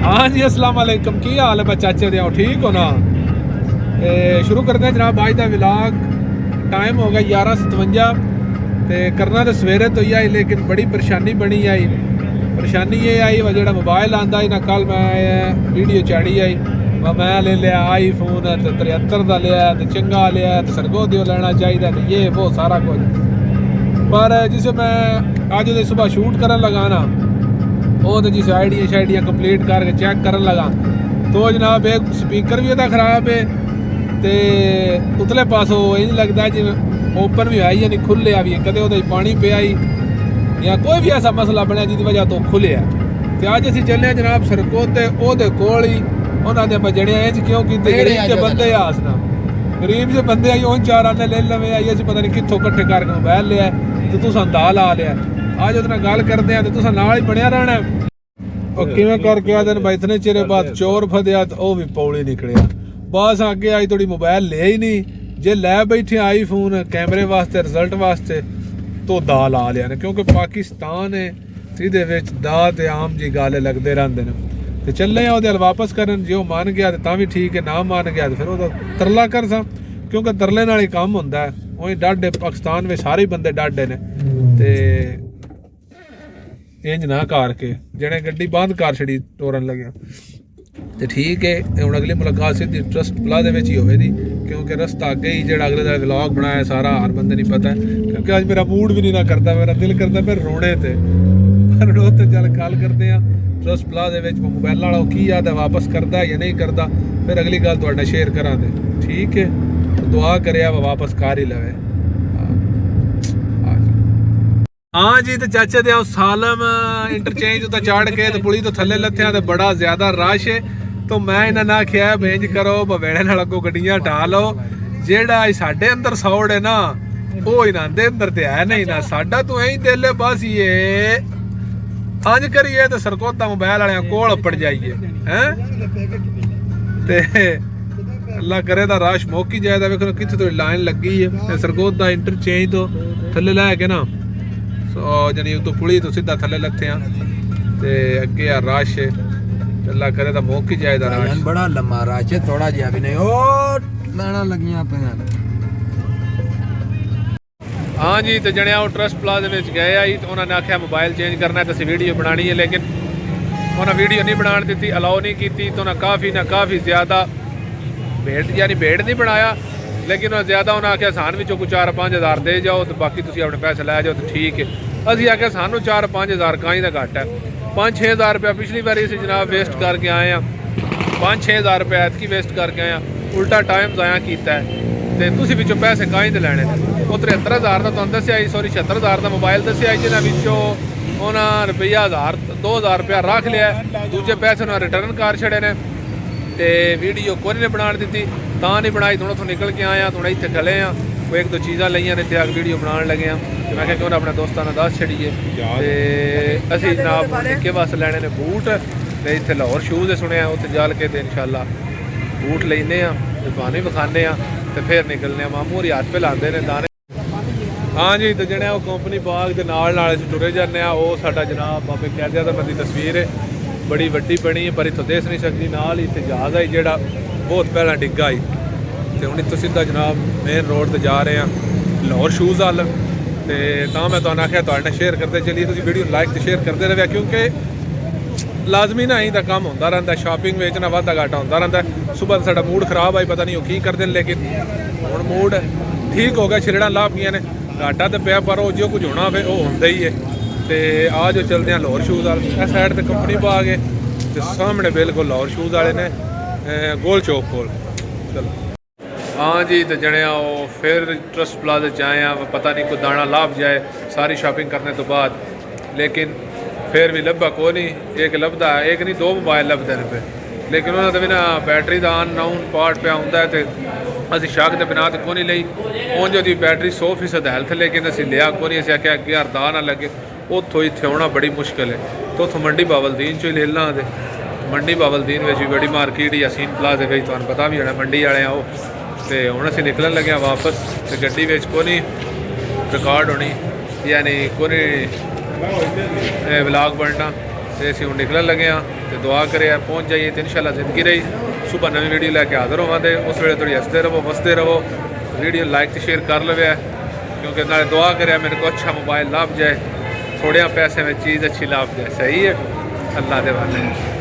हाँ जी अस्सलाम वालेकुम, की हाल है मैं चाचे दे ठीक हो ना। शुरू करते हैं जनाब आज का व्लॉग। टाइम हो गया 11:57 ते करना तो सवेरे तो ही आई, लेकिन बड़ी परेशानी बनी आई। परेशानी ये आई वह जो मोबाइल आंदा ही ना, कल मैं वीडियो चाड़ी आई मैं ले लिया आई फोन तो 73 का लिया तो चंगा लिया तो सरगो दियो लेना चाहिए तो ये वो सारा कुछ। पर जिसे मैं आज सुबह शूट करन लगा ना, वो तो जिस आइडिया कंप्लीट करके चेक करन लगा तो जनाब एक स्पीकर भी वह खराब है तो उतले पासों ये लगता जिवें ओपन भी आई या नहीं खुले भी कदे वो पानी पिया ही या कोई भी ऐसा मसला बनया जिसकी वजह तो खुलिया। तो अज असीं चले जनाब सरकोते ओहदे कोल ही उन्होंने बजने इंज क्यों कि गरीब के बंदे आसना गरीब से बंदे आई उन चार आने ले लवे आई असीं पता नहीं कित्थों कट्ठे करके मोबाइल लिया तो तुसां दा ला लिया। आज उहदे नाल गल करदे आ ते तुसां नाल ही बनिया रहना। और किवें करके आ दिन भाई इतने चिरे बाद चोर फदिया तो वह भी पौली निकलिया। बस आगे आई थोड़ी मोबाइल ले ही नहीं, जे लै बैठे आई फोन कैमरे वास्ते रिजल्ट वास्ते तो दा ला लिया ने, क्योंकि पाकिस्तान है सीधे विच दा ते आम जी गल लगते रहते हैं। तो चले वो वापस करन, जो मान गया तो भी ठीक है, ना मान गया तो फिर वो तरला कर सा, क्योंकि तरले नाल ही काम होंदा है। उही डाढे पाकिस्तान में सारे बंदे डाढे ने ते इंज ना करके जने गड्डी बंद कर छड़ी टोरन लगे तो ठीक है। हुण अगली मुलाकात सीधी ट्रस्ट प्लाजा ही होगी, क्योंकि रस्ता अगे ही जो अगले का व्लॉग बनाया सारा हर बंदे नहीं पता है। क्योंकि अज मेरा मूड भी नहीं ना करता, मेरा दिल करता फिर रोने थे पर तो चल गल करते हैं ट्रस्ट प्लाजा मोबाइल वाला की आता वापस करता या नहीं करता, फिर अगली गल तुहाडे नाल शेयर करा दे ठीक है। तो दुआ करे वापस कर ही लवे। हाँ जी तो चाचे दे सालम इंटरचेंज तो चढ़ के तो पुली तो थले लत्थिया तो बड़ा ज्यादा रश है। तो मैं इन्होंने आख्या बेंज करो बवेड़े नाल अगों गड्डियां हटा लो, जेड़ा साडे अंदर सौड़ है ना वो इन्हां दे अंदर ते है नहीं ना, साडा तो यही दिल है बस ये अंज करिए तो सरकोता मोबाइल वाले कोल अपड़ जाइए हैं ते अल्लाह करे दा रश मुक ही जाए। वेखो कित्थे तो लाइन लगी है सरकोता इंटरचेंज तो थले लैके ना जानी तो पुली तो सीधा थले लथे ते अगे आ रश अल्लाह करे तो मुक ही जाए रश। बड़ा लम्बा रश है, थोड़ा जिहा भी नहीं ओ लाना लगियां पे। हाँ जी तो जने वो ट्रस्ट प्लाजा में गए आई तो उन्होंने आख्या मोबाइल चेंज करना है तो असीं वीडियो बनानी है, लेकिन उन्होंने वीडियो नहीं बनाने दी, अलाउ नहीं की। तो उन्हें काफ़ी ज़्यादा भेड़ यानी भेड़ नहीं बनाया, लेकिन उन्हें ज़्यादा उन्हें आख्या सान भी कोई 4-5 हज़ार दे जाओ तो बाकी तुसीं अपने पैसे लै जाओ तो ठीक है। असीं आख्या सानू 4-5 हज़ार काहीं दा घट है, 5-6 हज़ार रुपया पिछली बारी असीं जनाब वेस्ट करके आए हैं, 5-6 हज़ार रुपया ऐतकी वेस्ट करके आए हैं, उल्टा टाइम ज़ाया किया है। तो तुसीं विचों पैसे काहीं दे लैणे वो 73 हज़ार का तुहानूं दस्सिया आई, सॉरी 76 हज़ार का मोबाइल दस्सिया आई, जिन्हां विचों उन्हां रुपया 1000-2000 रुपया रख लिया, दूजे पैसे उन्हें रिटर्न कर छड़े ने ते वीडियो कोई नहीं बना दी तां नहीं बनाई। थोड़ा उथों निकल के आए हैं, थोड़ा इत्थे चले हैं, कोई 1-2 चीज़ां लईयां ने ते अग वीडियो बनाने लगे हैं। तो मैं क्यों अपने दोस्तों ने दस छड़ीए ते असीं जनाब निक्के वास्ते लैणे ने बूट ते इत्थे लाहौर शूज़ सुनिया उत्थे जाल के ते इंशाअल्लाह बूट लैने ते तुहानूं विखाने ते फिर निकलने मामू होरी हाथ पे लाते ने दाने। हाँ जी तो जने वो कंपनी बाग के नाल टुरे जाने वो साडा जनाब बाबे कैद आज़म दी तस्वीर है, बड़ी वड्डी बनी है पर इतों दिस नहीं सकती। नाल ही जहाज़ आई जेड़ा बहुत पहला डिग्गा आई तो हूँ इतों सीधा जनाब मेन रोड पर जा रहे हैं लाहौर शूज़ वाल। तो मैं तुहानूं आख्या तुहाडे नाल शेयर करते चलिए, तुसीं वीडियो लाइक तो शेयर करते रहे, क्योंकि लाजमी ना इंदा काम होंदा रहिंदा, शॉपिंग वेचना वाधा घाटा होंदा रहिंदा। सुबह साडा मूड खराब आई, पता नहीं वो की करदे ने, लेकिन हुण मूड ठीक हो गया, छिड़ां ला पईयां ने, घाटा तो पिया पर जो कुछ होना हो वो होंदा ही है। तो आ जो चलते हैं लाहौर शूज़ वाल, इस साइड तो कंपनी बाग है तो सामने बिल्कुल लाहौर शूज़ वाले ने गोल चौक कोल। चलो हाँ जी तो जने वो फिर ट्रस्ट प्लाजा च आए हैं, पता नहीं कोई दाना लाभ जाए सारी शॉपिंग करने तो बाद, लेकिन फिर भी लभा को नहीं, एक लभदा है एक नहीं 2 मोबाइल लभदे ने पे, लेकिन उन्होंने भी ना बैटरी का अननाउन पार्ट पे आउंदा है तो असीं शक के बिना तो को नहीं लई। उंज ओहदी बैटरी 100% हेल्थ, लेकिन असीं लिया को नहीं, असीं आख्या अगे यार दा ना लगे, उत्थों इत्थे आउणा बड़ी मुश्किल है। तो उत्थों मंडी बावलदीन चो ही ले ला, मंडी बावलदीन में भी बड़ी मार्केट ही यासीन प्लाजे में तुहानूं पता भी होना मंडी वाले आओ। तो हुण असीं निकलन लगे वापस, तो गड्डी विच को नहीं रिकॉर्ड होनी यानी को नहीं व्लॉग बनना ਤੇ ਅਸੀਂ ਹੁਣ ਨਿਕਲਣ ਲੱਗੇ ਆ ਤੇ ਦੁਆ ਕਰਿਆ ਪਹੁੰਚ ਜਾਈਏ ਤੇ ਇਨਸ਼ਾਅੱਲਾ ਜ਼ਿੰਦਗੀ ਰਹੀ ਸੁਬਹ ਨਵੀਂ ਵੀਡੀਓ ਲੈ ਕੇ ਹਾਜ਼ਰ ਹੋਵਾਂਗੇ ਉਸ ਵੇਲੇ ਥੋੜੀ ਹੱਸਦੇ ਰਹੋ ਵਸਦੇ ਰਹੋ ਵੀਡੀਓ ਲਾਈਕ ਤੇ ਸ਼ੇਅਰ ਕਰ ਲਵੇ क्योंकि नाले दुआ करे मेरे को अच्छा मोबाइल लाभ जाए थोड़े पैसे में चीज़ अच्छी लाभ जाए सही है अल्लाह के वाले